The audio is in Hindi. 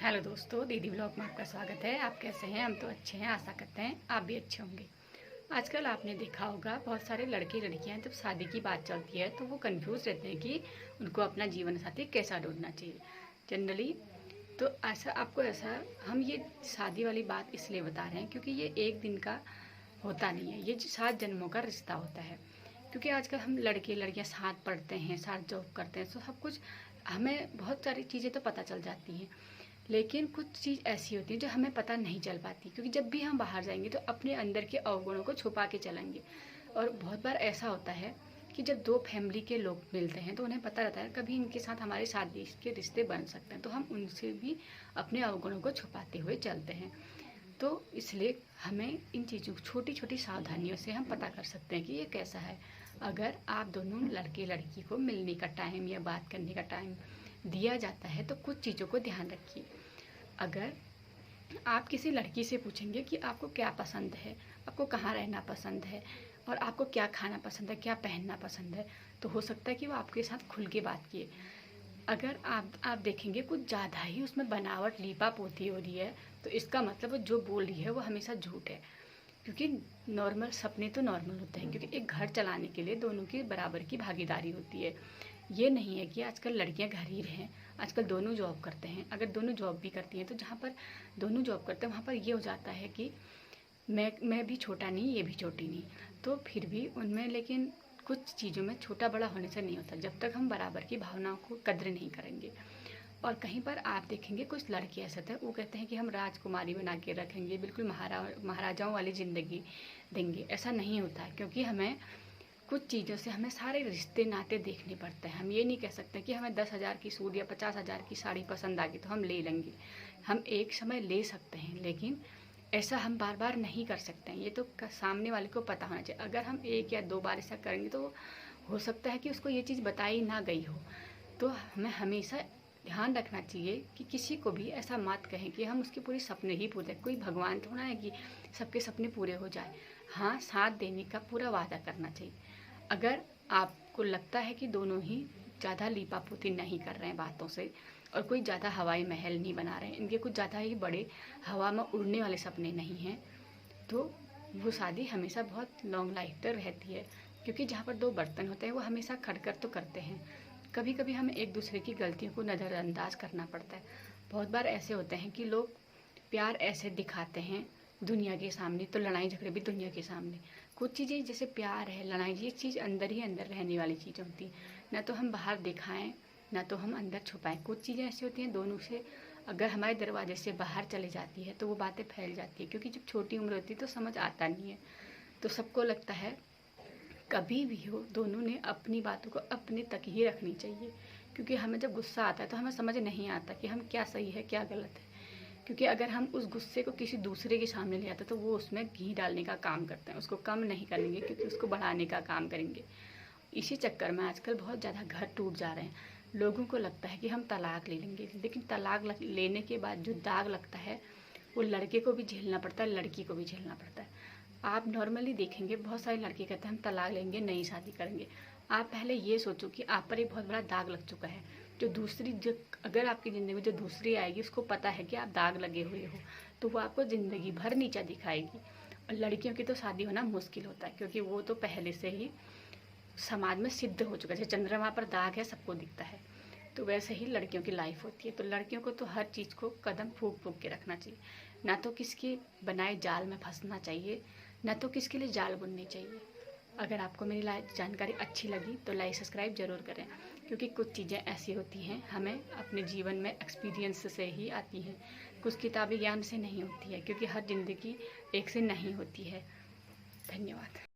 हेलो दोस्तों, दीदी ब्लॉग में आपका स्वागत है। आप कैसे हैं? हम तो अच्छे हैं, आशा करते हैं आप भी अच्छे होंगे। आजकल आपने देखा होगा बहुत सारे लड़के लड़कियां जब शादी की बात चलती है तो वो कंफ्यूज रहते हैं कि उनको अपना जीवन साथी कैसा ढूंढना चाहिए जनरली। तो ऐसा हम ये शादी वाली बात इसलिए बता रहे हैं क्योंकि ये एक दिन का होता नहीं है, ये 7 जन्मों का रिश्ता होता है। क्योंकि आजकल हम लड़के लड़कियां साथ पढ़ते हैं, साथ जॉब करते हैं, तो सब कुछ हमें बहुत सारी चीज़ें तो पता चल जाती हैं। लेकिन कुछ चीज़ ऐसी होती है जो हमें पता नहीं चल पाती, क्योंकि जब भी हम बाहर जाएंगे तो अपने अंदर के अवगुणों को छुपा के चलेंगे। और बहुत बार ऐसा होता है कि जब दो फैमिली के लोग मिलते हैं तो उन्हें पता रहता है कभी इनके साथ हमारे शादी के रिश्ते बन सकते हैं, तो हम उनसे भी अपने अवगुणों को छुपाते हुए चलते हैं। तो इसलिए हमें इन चीज़ों छोटी छोटी सावधानियों से हम पता कर सकते हैं कि ये कैसा है। अगर आप दोनों लड़के लड़की को मिलने का टाइम या बात करने का टाइम दिया जाता है तो कुछ चीज़ों को ध्यान रखिए। अगर आप किसी लड़की से पूछेंगे कि आपको क्या पसंद है, आपको कहाँ रहना पसंद है और आपको क्या खाना पसंद है, क्या पहनना पसंद है, तो हो सकता है कि वो आपके साथ खुल के बात किए। अगर आप देखेंगे कुछ ज़्यादा ही उसमें बनावट लीपा पोती हो रही है तो इसका मतलब वो जो बोल रही है वो हमेशा झूठ है। क्योंकि नॉर्मल सपने तो नॉर्मल होते हैं, क्योंकि एक घर चलाने के लिए दोनों की बराबर की भागीदारी होती है। ये नहीं है कि आजकल लड़कियां घर ही रहें, आजकल दोनों जॉब करते हैं। अगर दोनों जॉब भी करती हैं तो जहाँ पर दोनों जॉब करते हैं वहाँ पर ये हो जाता है कि मैं भी छोटा नहीं, ये भी छोटी नहीं। तो फिर भी उनमें लेकिन कुछ चीज़ों में छोटा बड़ा होने से नहीं होता, जब तक हम बराबर की भावनाओं को कद्र नहीं करेंगे। और कहीं पर आप देखेंगे कुछ लड़के ऐसे थे, वो कहते हैं कि हम राजकुमारी बना के रखेंगे, बिल्कुल महाराजाओं वाली ज़िंदगी देंगे। ऐसा नहीं होता है, क्योंकि हमें कुछ चीज़ों से हमें सारे रिश्ते नाते देखने पड़ते हैं। हम ये नहीं कह सकते कि हमें 10,000 की सूट या 50,000 की साड़ी पसंद आ गई तो हम ले लेंगे। हम एक समय ले सकते हैं, लेकिन ऐसा हम बार बार नहीं कर सकते हैं। ये तो सामने वाले को पता होना चाहिए। अगर हम एक या दो बार ऐसा करेंगे तो हो सकता है कि उसको ये चीज़ बताई ना गई हो। तो हमें हमेशा ध्यान रखना चाहिए कि किसी को भी ऐसा मत कहें कि हम उसके पूरे सपने ही पूरे। कोई भगवान थोड़ा है कि सबके सपने पूरे हो जाए। हाँ, साथ देने का पूरा वादा करना चाहिए। अगर आपको लगता है कि दोनों ही ज़्यादा लीपापोती नहीं कर रहे हैं बातों से और कोई ज़्यादा हवाई महल नहीं बना रहे हैं, इनके कुछ ज़्यादा ही बड़े हवा में उड़ने वाले सपने नहीं हैं, तो वो शादी हमेशा बहुत लॉन्ग लाइफ तक रहती है। क्योंकि जहाँ पर दो बर्तन होते हैं वो हमेशा खड़कर तो करते हैं। कभी कभी हमें एक दूसरे की गलतियों को नज़रअंदाज करना पड़ता है। बहुत बार ऐसे होते हैं कि लोग प्यार ऐसे दिखाते हैं दुनिया के सामने, तो लड़ाई झगड़े भी दुनिया के सामने। कुछ चीज़ें जैसे प्यार है, लड़ाई, ये चीज़ अंदर ही अंदर रहने वाली चीज़ होती है। ना तो हम बाहर दिखाएं, ना तो हम अंदर छुपाएं। कुछ चीज़ें ऐसी होती हैं दोनों से अगर हमारे दरवाजे से बाहर चली जाती है तो वो बातें फैल जाती है। क्योंकि जब छोटी उम्र होती है तो समझ आता नहीं है, तो सबको लगता है कभी भी हो दोनों ने अपनी बातों को अपने तक ही रखनी चाहिए। क्योंकि हमें जब गुस्सा आता है तो हमें समझ नहीं आता कि हम क्या सही है क्या गलत है। क्योंकि अगर हम उस गुस्से को किसी दूसरे के सामने ले आते तो वो उसमें घी डालने का काम करते हैं, उसको कम नहीं करेंगे क्योंकि उसको बढ़ाने का काम करेंगे। इसी चक्कर में आजकल बहुत ज़्यादा घर टूट जा रहे हैं। लोगों को लगता है कि हम तलाक ले लेंगे, लेकिन लेने के बाद जो दाग लगता है वो लड़के को भी झेलना पड़ता है, लड़की को भी झेलना पड़ता है। आप नॉर्मली देखेंगे बहुत सारे लड़के कहते हैं हम तलाक लेंगे, नई शादी करेंगे। आप पहले ये सोचो कि आप पर एक बहुत बड़ा दाग लग चुका है। जो अगर आपकी ज़िंदगी में जो दूसरी आएगी उसको पता है कि आप दाग लगे हुए हो, तो वो आपको ज़िंदगी भर नीचा दिखाएगी। और लड़कियों की तो शादी होना मुश्किल होता है, क्योंकि वो तो पहले से ही समाज में सिद्ध हो चुका है। जैसे चंद्रमा पर दाग है सबको दिखता है, तो वैसे ही लड़कियों की लाइफ होती है। तो लड़कियों को तो हर चीज़ को कदम फूंक फूंक के रखना चाहिए। ना तो किसके बनाए जाल में फंसना चाहिए, ना तो किसके लिए जाल बुननी चाहिए। अगर आपको मेरी जानकारी अच्छी लगी तो लाइक सब्सक्राइब ज़रूर करें। क्योंकि कुछ चीज़ें ऐसी होती हैं हमें अपने जीवन में एक्सपीरियंस से ही आती हैं, कुछ किताबी ज्ञान से नहीं होती है। क्योंकि हर ज़िंदगी एक से नहीं होती है। धन्यवाद।